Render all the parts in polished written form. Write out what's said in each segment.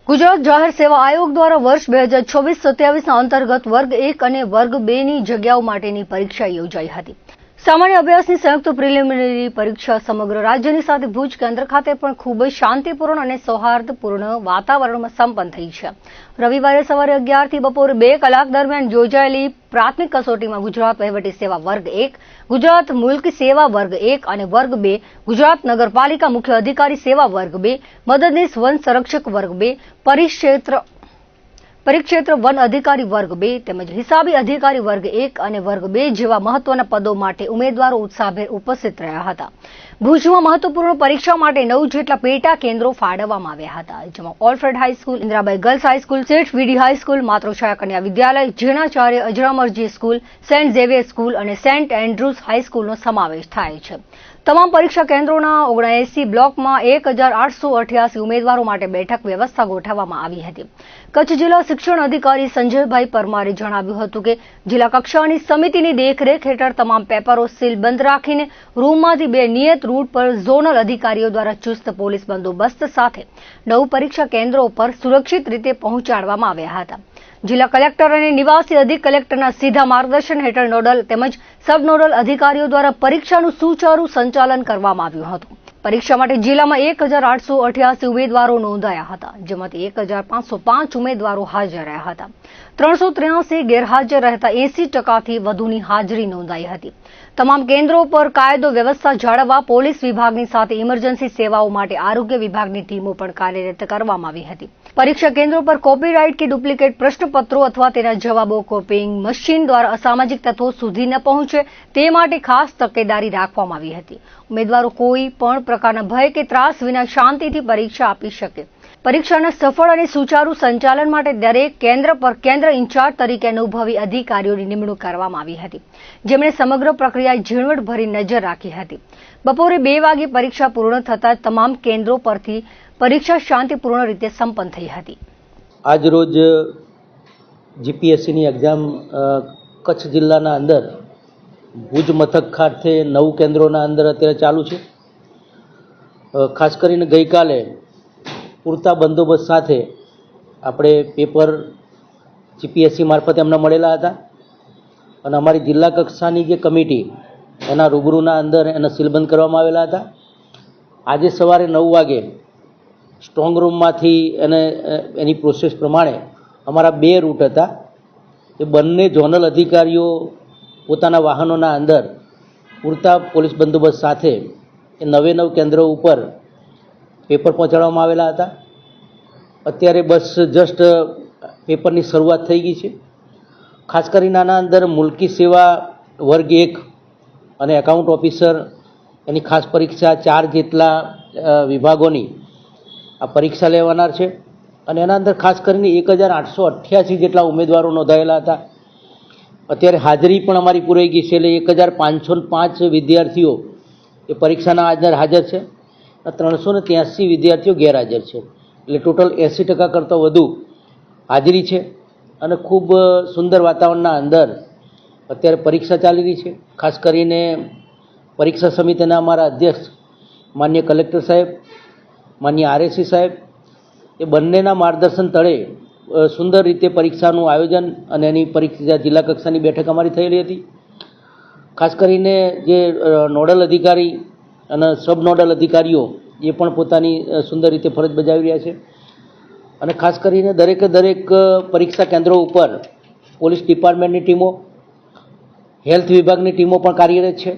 ગુજરાત જાહેર સેવા આયોગ દ્વારા વર્ષ 2026-27 અંતર્ગત વર્ગ 1 અને વર્ગ 2 ની જગ્યાઓ માટેની પરીક્ષા યોજાઈ હતી। સામાન્ય અભ્યાસની સંયુક્ત પ્રિલિમિનરી પરીક્ષા સમગ્ર રાજ્યની સાથે ભુજ કેન્દ્ર ખાતે પણ ખૂબ જ શાંતિપૂર્ણ અને સૌહાર્દપૂર્ણ વાતાવરણમાં સંપન્ન થઈ છે। રવિવારે સવારે 11 થી બપોરે 2 કલાક દરમિયાન યોજાયેલી પ્રાથમિક કસોટીમાં ગુજરાત વહીવટી સેવા વર્ગ 1, ગુજરાત મુલ્કી સેવા વર્ગ 1 અને વર્ગ 2, ગુજરાત નગરપાલિકા મુખ્ય અધિકારી સેવા વર્ગ 2, મદદનીશ વન સંરક્ષક વર્ગ 2, પરિક્ષેત્ર વન અધિકારી વર્ગ 2 તેમજ હિસાબી અધિકારી વર્ગ 1 અને વર્ગ 2 જેવા મહત્વના પદો માટે ઉમેદવારો ઉત્સાહભેર ઉપસ્થિત રહ્યા હતા। ભુજમાં મહત્વપૂર્ણ પરીક્ષા માટે 9 જેટલા પેટા કેન્દ્રો ફાળવવામાં આવ્યા હતા, જેમાં Alfred high school, Indrabai girls high school, શેઠ વીડી હાઈસ્કૂલ, માતૃછાયા કન્યા વિદ્યાલય, જીર્ણાચાર્ય અજરામરજી સ્કૂલ, સેન્ટ ઝેવિયર સ્કૂલ અને સેન્ટ એન્ડ્રુઝ હાઈસ્કૂલનો સમાવેશ થાય છે। તમામ પરીક્ષા કેન્દ્રોના 79 બ્લોકમાં 1888 ઉમેદવારો માટે બેઠક વ્યવસ્થા ગોઠવવામાં આવી હતી। કચ્છ જિલ્લા શિક્ષણ અધિકારી સંજયભાઈ પરમારે જણાવ્યું હતું કે જિલ્લા કક્ષાની સમિતિની દેખરેખ હેઠળ તમામ પેપરો સીલબંધ રાખીને રૂમમાંથી 2 નિયત રૂટ પર ઝોનલ અધિકારીઓ દ્વારા ચુસ્ત પોલીસ બંદોબસ્ત સાથે 9 પરીક્ષા કેન્દ્રો પર સુરક્ષિત રીતે પહોંચાડવામાં આવ્યા હતા। જિલ્લા કલેક્ટર અને નિવાસી અધિક કલેક્ટરના સીધા માર્ગદર્શન હેઠળ નોડલ તેમજ સબ નોડલ અધિકારીઓ દ્વારા પરીક્ષાનું સુચારુ સંચાલન કરવામાં આવ્યું હતું। પરીક્ષા માટે જિલ્લામાં 1888 ઉમેદવારો નોંધાયા હતા, જેમાંથી 1505 ઉમેદવારો હાજર રહ્યા હતા। 383 ગેરહાજર રહેતા 80%થી વધુની હાજરી નોંધાઈ હતી। તમામ કેન્દ્રો પર કાયદો વ્યવસ્થા જાળવવા પોલીસ વિભાગની સાથે ઇમરજન્સી સેવાઓ માટે આરોગ્ય વિભાગની ટીમો પણ કાર્યરત કરવામાં આવી હતી। પરીક્ષા કેન્દ્રો પર કોપીરાઇટ કે ડુપ્લિકેટ પ્રશ્નપત્રો અથવા તેના જવાબો કોપિંગ મશીન દ્વારા અસામાજિક તત્વો સુધી ન પહોંચે તે માટે ખાસ તકેદારી રાખવામાં આવી હતી। ઉમેદવારો કોઈ પણ પ્રકારના ભય કે ત્રાસ વિના શાંતિથી પરીક્ષા આપી શકે। પરીક્ષાના સફળ અને સુચારુ સંચાલન માટે દરેક કેન્દ્ર પર કેન્દ્ર ઇન્ચાર્જ તરીકે અનુભવી અધિકારીઓની નિમણૂક કરવામાં આવી હતી, જેમણે સમગ્ર પ્રક્રિયાએ ઝીણવટભરી નજર રાખી હતી। બપોરે 2 વાગે પરીક્ષા પૂર્ણ થતા તમામ કેન્દ્રો પરથી પરીક્ષા શાંતિપૂર્ણ રીતે સંપન્ન થઈ હતી। આજ રોજ જીપીએસસીની એક્ઝામ કચ્છ જિલ્લાના અંદર ભુજ મથક ખાતે 9 કેન્દ્રોના અંદર અત્યારે ચાલુ છે। ખાસ કરીને ગઈકાલે પૂરતા બંદોબસ્ત સાથે આપણે પેપર જીપીએસસી મારફતે એમને મળેલા હતા અને અમારી જિલ્લા કક્ષાની જે કમિટી એના રૂબરૂના અંદર એને સીલબંધ કરવામાં આવેલા હતા। આજે સવારે 9 વાગે સ્ટ્રોંગ રૂમમાંથી એની પ્રોસેસ પ્રમાણે અમારા 2 રૂટ હતા, એ બંને ઝોનલ અધિકારીઓ પોતાના વાહનોના અંદર પૂરતા પોલીસ બંદોબસ્ત સાથે એ 9 કેન્દ્રો ઉપર પેપર પહોંચાડવામાં આવેલા હતા। અત્યારે બસ જસ્ટ પેપરની શરૂઆત થઈ ગઈ છે। ખાસ કરીને આના અંદર મુલ્કી સેવા વર્ગ 1 અને એકાઉન્ટ ઓફિસર એની ખાસ પરીક્ષા 4 જેટલા વિભાગોની આ પરીક્ષા લેવાનાર છે અને એના અંદર ખાસ કરીને 1888 જેટલા ઉમેદવારો નોંધાયેલા હતા। અત્યારે હાજરી પણ અમારી પૂરાઈ ગઈ છે, એટલે 1505 વિદ્યાર્થીઓ એ પરીક્ષાના અંદર હાજર છે અને 383 વિદ્યાર્થીઓ ગેરહાજર છે, એટલે ટોટલ 80% કરતાં વધુ હાજરી છે અને ખૂબ સુંદર વાતાવરણના અંદર અત્યારે પરીક્ષા ચાલી રહી છે। ખાસ કરીને પરીક્ષા સમિતિના અમારા અધ્યક્ષ માનનીય કલેક્ટર સાહેબ, માનનીય આરએસી સાહેબ એ બંનેના માર્ગદર્શન તળે સુંદર રીતે પરીક્ષાનું આયોજન અને એની પરીક્ષા જિલ્લા કક્ષાની બેઠક અમારી થયેલી હતી। ખાસ કરીને જે નોડલ અધિકારી અને સબ નોડલ અધિકારીઓ એ પણ પોતાની સુંદર રીતે ફરજ બજાવી રહ્યા છે અને ખાસ કરીને દરેકે દરેક પરીક્ષા કેન્દ્રો ઉપર પોલીસ ડિપાર્ટમેન્ટની ટીમો, હેલ્થ વિભાગની ટીમો પણ કાર્યરત છે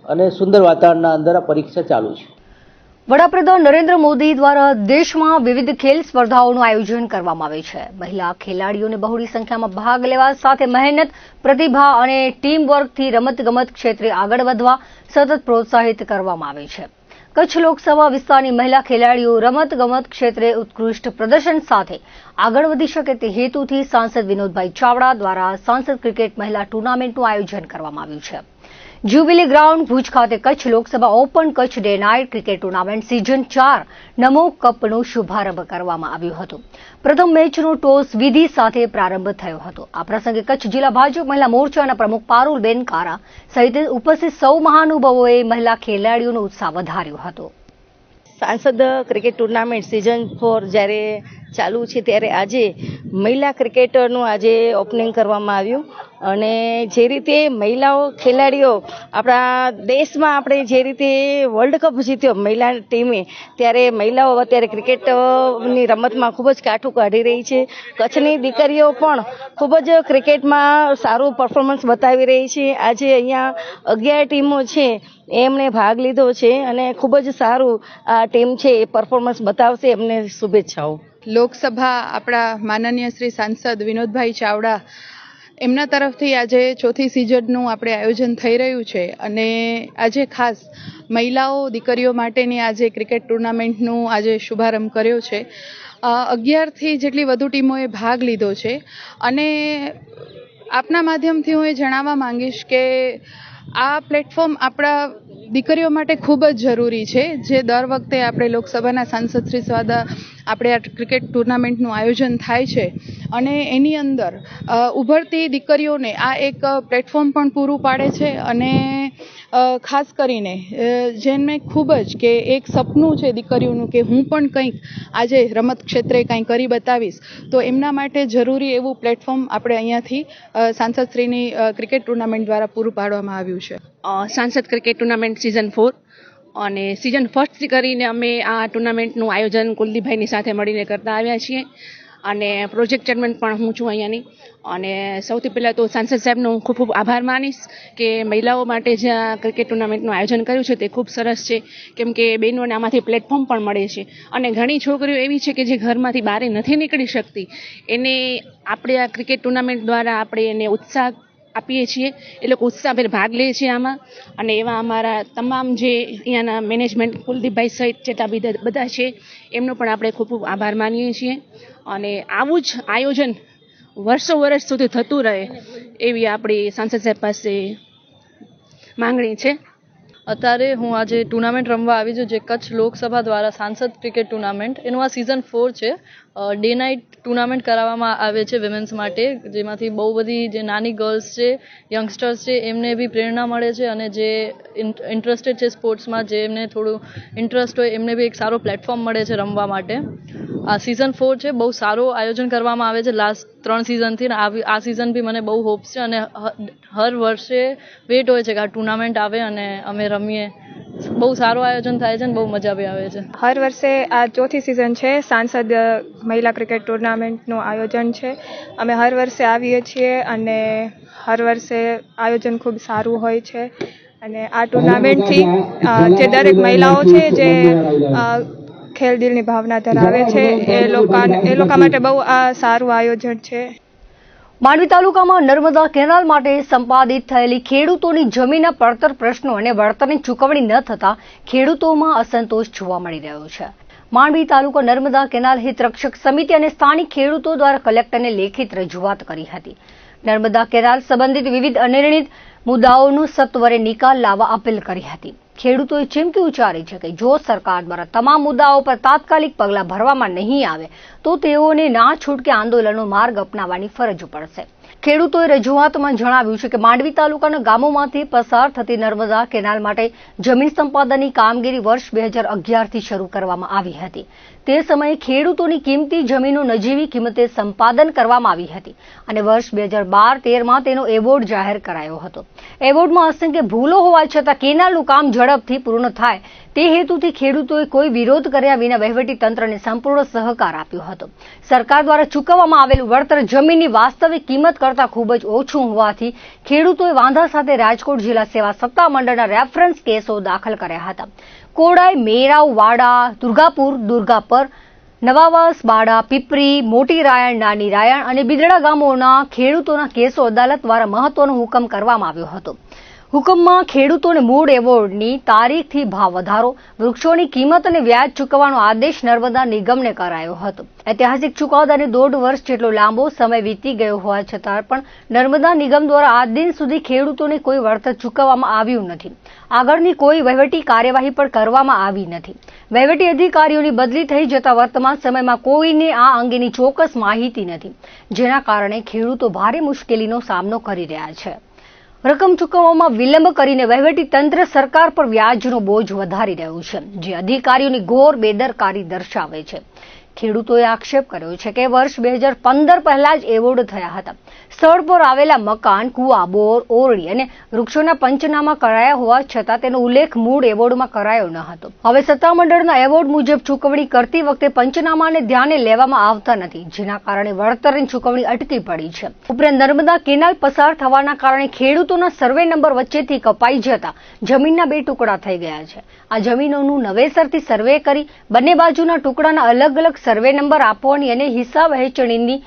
અને સુંદર વાતાવરણના અંદર આ પરીક્ષા ચાલુ છે। વડાપ્રધાન નરેન્દ્ર મોદી દ્વારા દેશમાં વિવિધ ખેલ સ્પર્ધાઓનું આયોજન કરવામાં આવે છે। મહિલા ખેલાડીઓને બહોળી સંખ્યામાં ભાગ લેવા સાથે મહેનત, પ્રતિભા અને ટીમ વર્કથી રમતગમત ક્ષેત્રે આગળ વધવા સતત પ્રોત્સાહિત કરવામાં આવે છે। કચ્છ લોકસભા વિસ્તારની મહિલા ખેલાડીઓ રમતગમત ક્ષેત્રે ઉત્કૃષ્ટ પ્રદર્શન સાથે આગળ વધી શકે તે હેતુથી સાંસદ વિનોદભાઈ ચાવડા દ્વારા સાંસદ ક્રિકેટ મહિલા ટુર્નામેન્ટનું આયોજન કરવામાં આવ્યું છે। જ્યુબિલી ગ્રાઉન્ડ ભુજ ખાતે Kutch Lok Sabha open Kutch day night cricket tournament season 4 નમો કપનો શુભારંભ કરવામાં આવ્યો હતો। પ્રથમ મેચનો ટોસ વિધિ સાથે પ્રારંભ થયો હતો। આ પ્રસંગે કચ્છ જિલ્લા ભાજપ મહિલા મોરચાના પ્રમુખ પારુલબેન કારા સહિત ઉપસ્થિત સૌ મહાનુભાવોએ મહિલા ખેલાડીઓનો ઉત્સાહ વધાર્યો હતો। સાંસદ ક્રિકેટ ટુર્નામેન્ટ સિઝન 4 જ્યારે ચાલુ છે ત્યારે આજે મહિલા ક્રિકેટરનું આજે ઓપનિંગ કરવામાં આવ્યું અને જે રીતે મહિલાઓ ખેલાડીઓ આપણા દેશમાં આપણે જે રીતે વર્લ્ડ કપ જીત્યો મહિલા ટીમે, ત્યારે મહિલાઓ અત્યારે ક્રિકેટની રમતમાં ખૂબ જ કાઠું કાઢી રહી છે. કચ્છની દીકરીઓ પણ ખૂબ જ ક્રિકેટમાં સારું પરફોર્મન્સ બતાવી રહી છે. આજે અહીંયા 11 ટીમો છે એમણે ભાગ લીધો છે અને ખૂબ જ સારું આ ટીમ છે એ પરફોર્મન્સ બતાવશે. એમને શુભેચ્છાઓ. લોકસભા આપણા માનનીય શ્રી સાંસદ વિનોદભાઈ ચાવડા એમના તરફથી આજે ચોથી સિઝનનું આપણે આયોજન થઈ રહ્યું છે અને આજે ખાસ મહિલાઓ દીકરીઓ માટેની આજે ક્રિકેટ ટુર્નામેન્ટનું આજે શુભારંભ કર્યો છે. 11થી જેટલી વધુ ટીમોએ ભાગ લીધો છે અને આપના માધ્યમથી હું એ જણાવવા માંગીશ કે આ પ્લેટફોર્મ આપણા દીકરીઓ માટે ખૂબ જ જરૂરી છે. જે દર વખતે આપણે લોકસભાના સાંસદ શ્રી દ્વારા આપણે આ ક્રિકેટ ટુર્નામેન્ટનું આયોજન થાય છે અને એની અંદર ઉભરતી દીકરીઓને આ એક પ્લેટફોર્મ પણ પૂરું પાડે છે અને ખાસ કરીને જેને ખૂબ જ કે એક સપનું છે દીકરીઓનું કે હું પણ કંઈક આજે રમત ક્ષેત્રે કંઈ કરી બતાવીશ, તો એમના માટે જરૂરી એવું પ્લેટફોર્મ આપણે અહીંયાથી સાંસદશ્રીની ક્રિકેટ ટુર્નામેન્ટ દ્વારા પૂરું પાડવામાં આવ્યું છે. સાંસદ ક્રિકેટ ટુર્નામેન્ટ સિઝન 4 અને સિઝન ફર્સ્ટથી કરીને અમે આ ટુર્નામેન્ટનું આયોજન કુલદીપભાઈની સાથે મળીને કરતા આવ્યા છીએ અને પ્રોજેક્ટ ચેરમેન પણ હું છું અહીંયાની. અને સૌથી પહેલાં તો સાંસદ સાહેબનો હું ખૂબ ખૂબ આભાર માનીશ કે મહિલાઓ માટે જે આ ક્રિકેટ ટુર્નામેન્ટનું આયોજન કર્યું છે તે ખૂબ સરસ છે, કેમ કે બહેનોને આમાંથી પ્લેટફોર્મ પણ મળે છે અને ઘણી છોકરીઓ એવી છે કે જે ઘરમાંથી બહાર નથી નીકળી શકતી, એને આપણે આ ક્રિકેટ ટુર્નામેન્ટ દ્વારા આપણે એને ઉત્સાહ આપીએ છીએ. એ લોકો ઉત્સાહભેર ભાગ લે છે આમાં અને એવા અમારા તમામ જે અહીંયાના મેનેજમેન્ટ કુલદીપભાઈ સહિત જેટલા બધા છે એમનો પણ આપણે ખૂબ ખૂબ આભાર માનીએ છીએ અને આવું જ આયોજન વર્ષો વર્ષ સુધી થતું રહે એવી આપણી સાંસદ સાહેબ પાસે માંગણી છે. અત્યારે હું આજે ટુર્નામેન્ટ રમવા આવી છું જે કચ્છ લોકસભા દ્વારા સાંસદ ક્રિકેટ ટુર્નામેન્ટ, એનું આ સિઝન 4 છે. ડે નાઇટ ટુર્નામેન્ટ કરાવવામાં આવે છે વિમેન્સ માટે, જેમાંથી બહુ બધી જે નાની ગર્લ્સ છે, યંગસ્ટર્સ છે, એમને બી પ્રેરણા મળે છે અને જે ઇન્ટરેસ્ટેડ છે સ્પોર્ટ્સમાં, જે એમને થોડું ઇન્ટરેસ્ટ હોય એમને બી એક સારો પ્લેટફોર્મ મળે છે રમવા માટે. આ સિઝન 4 છે, બહુ સારું આયોજન કરવામાં આવે છે લાસ્ટ 3 સિઝનથી. આ સિઝન બી મને બહુ હોપ્સ છે અને હર વર્ષે વેટ હોય છે કે આ ટુર્નામેન્ટ આવે અને અમે રમીએ. બહુ સારું આયોજન થાય છે અને બહુ મજા બી આવે છે. હર વર્ષે આ ચોથી સિઝન છે સાંસદ મહિલા ક્રિકેટ ટુર્નામેન્ટનું આયોજન છે. અમે હર વર્ષે આવીએ છીએ અને હર વર્ષે આયોજન ખૂબ સારું હોય છે અને આ ટુર્નામેન્ટથી જે દરેક મહિલાઓ છે જે ખેલદિલની ભાવના ધરાવે છે એ લોકો માટે બહુ આ સારું આયોજન છે. માંડવી તાલુકામાં નર્મદા કેનાલ માટે સંપાદિત થયેલી ખેડૂતોની જમીનના પડતર પ્રશ્નો અને વળતરની ચૂકવણી ન થતા ખેડૂતોમાં અસંતોષ જોવા મળી રહ્યો છે. માંડવી તાલુકા નર્મદા કેનાલ હિતરક્ષક સમિતિ અને સ્થાનિક ખેડૂતો દ્વારા કલેક્ટરને લેખિત રજૂઆત કરી હતી. નર્મદા કેનાલ સંબંધિત વિવિધ અનિર્ણિત મુદ્દાઓનો સત્વરે નિકાલ લાવવા અપીલ કરી હતી. ખેડૂતોએ ચીમકી ઉચ્ચારી છે કે જો સરકાર દ્વારા તમામ મુદ્દાઓ પર તાત્કાલિક પગલાં ભરવામાં નહીં આવે તો તેઓને ના છૂટકે આંદોલનનો માર્ગ અપનાવવાની ફરજ પડશે. ખેડૂતોએ રજૂઆતમાં જણાવ્યું છે કે માંડવી તાલુકાના ગામોમાંથી પસાર થતી નર્મદા કેનાલ માટે જમીન સંપાદનની કામગીરી વર્ષ 2011થી શરૂ કરવામાં આવી હતી. તે સમયે ખેડૂતોની કિંમતી જમીનો નજીવી કિંમતે સંપાદન કરવામાં આવી હતી અને વર્ષ 2012-13માં તેનો એવોર્ડ જાહેર કરાયો હતો. એવોર્ડમાં અસંખ્ય ભૂલો હોવા છતાં કેનાલનું કામ ઝડપથી પૂર્ણ થાય તે હેતુથી ખેડૂતોએ કોઈ વિરોધ કર્યા વિના વહીવટી તંત્રને સંપૂર્ણ સહકાર આપ્યો હતો. સરકાર દ્વારા ચૂકવવામાં આવેલું વળતર જમીનની વાસ્તવિક કિંમત કરતાં ખૂબ જ ઓછું હોવાથી ખેડૂતોએ વાંધા સાથે રાજકોટ જિલ્લા સેવા સત્તા મંડળના રેફરન્સ કેસો દાખલ કર્યા હતા. કોડાઈ, મેરાવ, વાડા, દુર્ગાપુર, દુર્ગાપર, નવાવાસ, બાડા, પીપરી, મોટી રાયણ, નાની રાયણ અને બિદડા ગામોના ખેડૂતોના કેસો અદાલત દ્વારા મહત્વનો હુકમ કરવામાં આવ્યો હતો. હુકમમાં ખેડૂતોને મૂળ એવોર્ડની તારીખથી ભાવ વધારો, વૃક્ષોની કિંમત અને વ્યાજ ચૂકવવાનો આદેશ નર્મદા નિગમને કરાયો હતો. ઐતિહાસિક ચુકાદાને 1.5 વર્ષ જેટલો લાંબો સમય વીતી ગયો હોવા છતાં પણ નર્મદા નિગમ દ્વારા આજ દિન સુધી ખેડૂતોને કોઈ વળતર ચૂકવવામાં આવ્યું નથી. આગળની કોઈ વહીવટી કાર્યવાહી પણ કરવામાં આવી નથી. વહીવટી અધિકારીઓની બદલી થઈ જતા વર્તમાન સમયમાં કોઈને આ અંગેની ચોક્કસ માહિતી નથી, જેના કારણે ખેડૂતો ભારે મુશ્કેલીનો સામનો કરી રહ્યા છે. રકમ ચૂકવવામાં વિલંબ કરીને વહીવટી તંત્ર સરકાર પર વ્યાજનો બોજ વધારી રહ્યું છે, જે અધિકારીઓની ઘોર બેદરકારી દર્શાવે છે. ખેડૂતોએ આક્ષેપ કર્યો છે કે વર્ષ 2015 પહેલા જ એવોર્ડ થયા હતા. સ્થળ પર આવેલા મકાન, કુવા, બોર, ઓરડી અને વૃક્ષોના પંચનામા કરાયા હોવા છતાં તેનો ઉલ્લેખ મૂળ એવોર્ડમાં કરાયો ન હતો. હવે સત્તામંડળના એવોર્ડ મુજબ ચૂકવણી કરતી વખતે પંચનામાને ધ્યાને લેવામાં આવતા નથી, જેના કારણે વળતરની ચૂકવણી અટકી પડી છે. ઉપરાંત નર્મદા કેનાલ પસાર થવાના કારણે ખેડૂતોના સર્વે નંબર વચ્ચેથી કપાઈ જતા જમીનના 2 ટુકડા થઈ ગયા છે. આ જમીનોનું નવેસરથી સર્વે કરી બંને બાજુના ટુકડાના અલગ અલગ સર્વે નંબર આપવાની અને હિસ્સા વહેંચણીની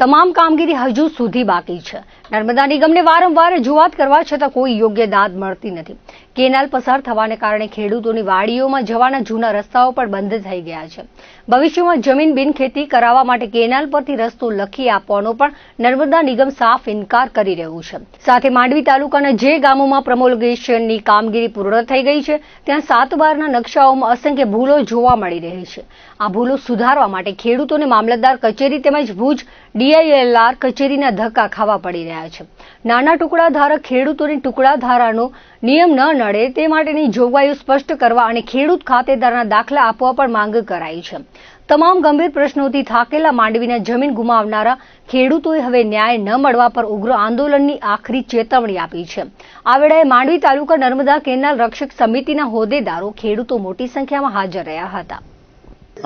તમામ કામગીરી હજુ સુધી બાકી છે. નર્મદા નિગમને વારંવાર રજૂઆત કરવા છતાં કોઈ યોગ્ય દાદ મળતી નથી. કેનાલ પસાર થવાને કારણે ખેડૂતોની વાડીઓમાં જવાના જૂના રસ્તાઓ પણ બંધ થઈ ગયા છે. ભવિષ્યમાં જમીન બિનખેતી કરાવવા માટે કેનાલ પરથી રસ્તો લખી આપવાનો પણ નર્મદા નિગમ સાફ ઇનકાર કરી રહ્યું છે. સાથે માંડવી તાલુકાના જે ગામોમાં પ્રમોલ્ગેશનની કામગીરી પૂર્ણ થઈ ગઈ છે ત્યાં 7 બારના નકશાઓમાં અસંખ્ય ભૂલો જોવા મળી રહી છે. આ ભૂલો સુધારવા માટે ખેડૂતોને મામલતદાર કચેરી તેમજ ભુજ DILR કચેરીના ધક્કા ખાવા પડી રહ્યા છે. નાના ટુકડા ધારક ખેડૂતોની ટુકડા ધારાનો નિયમ ન નડે તે માટેની જોગવાઈઓ સ્પષ્ટ કરવા અને ખેડૂત ખાતેદારના દાખલા આપવા પણ માંગ કરાઈ છે. તમામ ગંભીર પ્રશ્નોથી થાકેલા માંડવીના જમીન ગુમાવનારા ખેડૂતોએ હવે ન્યાય ન મળવા પર ઉગ્ર આંદોલનની આખરી ચેતવણી આપી છે. આ વેળાએ માંડવી તાલુકા નર્મદા કેનાલ રક્ષક સમિતિના હોદ્દેદારો, ખેડૂતો મોટી સંખ્યામાં હાજર રહ્યા હતા.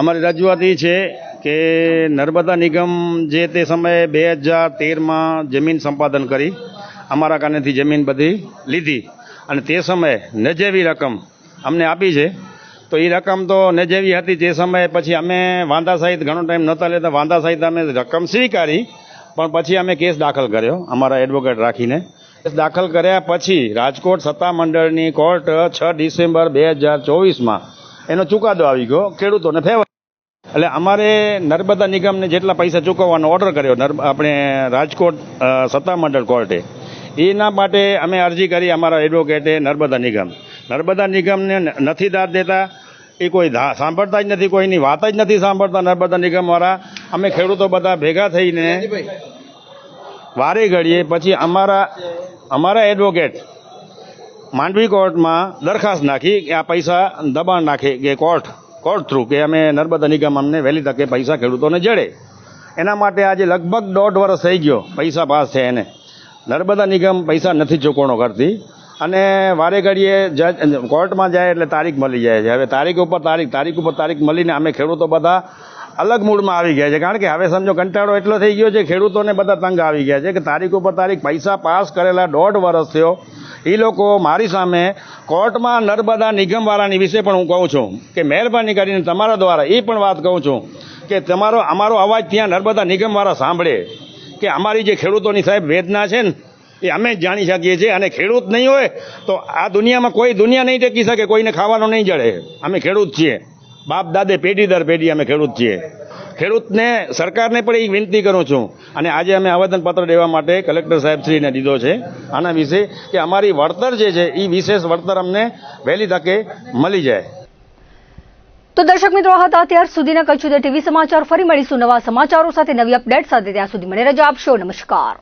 અમારી રજૂઆત એ છે કે નર્મદા નિગમ જે તે સમયે 2013માં જમીન સંપાદન કરી અમારા કાનેથી જમીન બધી લીધી અને તે સમયે નજેવી રકમ અમને આપી છે. તો એ રકમ તો નજેવી હતી તે સમયે. પછી અમે વાંધા સહિત ઘણો ટાઈમ નહોતા લેતા, વાંધા સહિત અમે રકમ સ્વીકારી, પણ પછી અમે કેસ દાખલ કર્યો અમારા એડવોકેટ રાખીને. કેસ દાખલ કર્યા પછી રાજકોટ સત્તામંડળની કોર્ટ 6 ડિસેમ્બર 2024માં એનો ચુકાદો આવી ગયો, ખેડૂતોને ફેવર. એટલે અમારે નર્મદા નિગમને જેટલા પૈસા ચૂકવવાનો ઓર્ડર કર્યો આપણે રાજકોટ સત્તામંડળ કોર્ટે, એના માટે અમે અરજી કરી અમારા એડવોકેટે નર્મદા નિગમને નથી દાદ દેતા. એ કોઈ સાંભળતા જ નથી, કોઈની વાત જ નથી સાંભળતા નર્મદા નિગમવાળા. અમે ખેડૂતો બધા ભેગા થઈને વારે ઘડીએ પછી અમારા એડવોકેટ માંડવી કોર્ટમાં દરખાસ્ત નાખી કે આ પૈસા દબાણ નાખે કે કોર્ટ થ્રુ કે અમે નર્મદા નિગમ અમને વહેલી તકે પૈસા ખેડૂતોને જડે. એના માટે આજે લગભગ 1.5 વર્ષ થઈ ગયો પૈસા પાસ થયા એને. નર્મદા નિગમ પૈસા નથી ચૂકવણો કરતી અને વારે ઘડીએ કોર્ટમાં જાય એટલે તારીખ મળી જાય છે. હવે તારીખ ઉપર તારીખ મળીને અમે ખેડૂતો બધા અલગ મૂડમાં આવી ગયા છે. કારણ કે હવે સમજો કંટાળો એટલો થઈ ગયો છે, ખેડૂતોને બધા તંગ આવી ગયા છે કે તારીખ ઉપર તારીખ પૈસા પાસ કરેલા 1.5 વર્ષ થયો. એ લોકો મારી સામે કોર્ટમાં નર્મદા નિગમવાળાની વિશે પણ હું કહું છું કે મહેરબાની કરીને તમારા દ્વારા એ પણ વાત કહું છું કે અમારો અવાજ ત્યાં નર્મદા નિગમવાળા સાંભળે કે અમારી જે ખેડૂતોની સાહેબ વેદના છે ને એ અમે જ જાણી શકીએ છીએ. અને ખેડૂત નહીં હોય તો આ દુનિયામાં કોઈ દુનિયા નહીં ટેકી શકે, કોઈને ખાવાનું નહીં જડે. અમે ખેડૂત છીએ, બાપ દાદે પેઢી દર પેઢી અમે ખેડૂત છીએ. ખેડૂતને સરકારને પણ એ વિનંતી કરું છું અને આજે અમે આવેદનપત્ર દેવા માટે કલેક્ટર સાહેબશ્રીને દીધો છે આના વિશે કે અમારી વળતર જે છે એ વિશેષ વળતર અમને વહેલી તકે મળી જાય. તો દર્શક મિત્રો હતા અત્યાર સુધીના કચ્છ ટીવી સમાચાર. ફરી મળીશું નવા સમાચારો સાથે, નવી અપડેટ સાથે. ત્યાં સુધી મને રજા આપશો. નમસ્કાર.